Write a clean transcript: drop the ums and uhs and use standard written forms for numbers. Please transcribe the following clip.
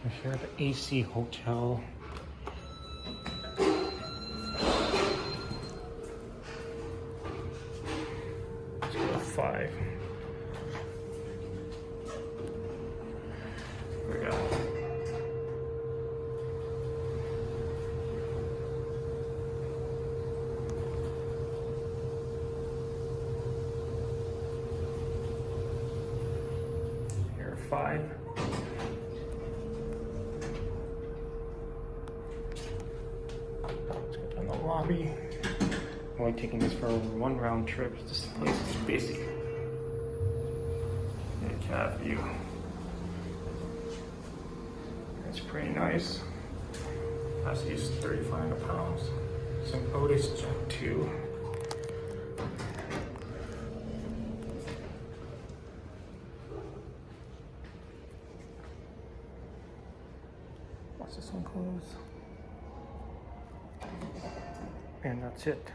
We're here at the AC Hotel. Let's go to 5. Here we go. Here, 5. Let's go down the lobby. I'm only taking this for one round trip. This place is busy. And cat view. It's pretty nice. Capacity is 3,500 pounds. Some Otis Gen2. Watch this one close. And that's it.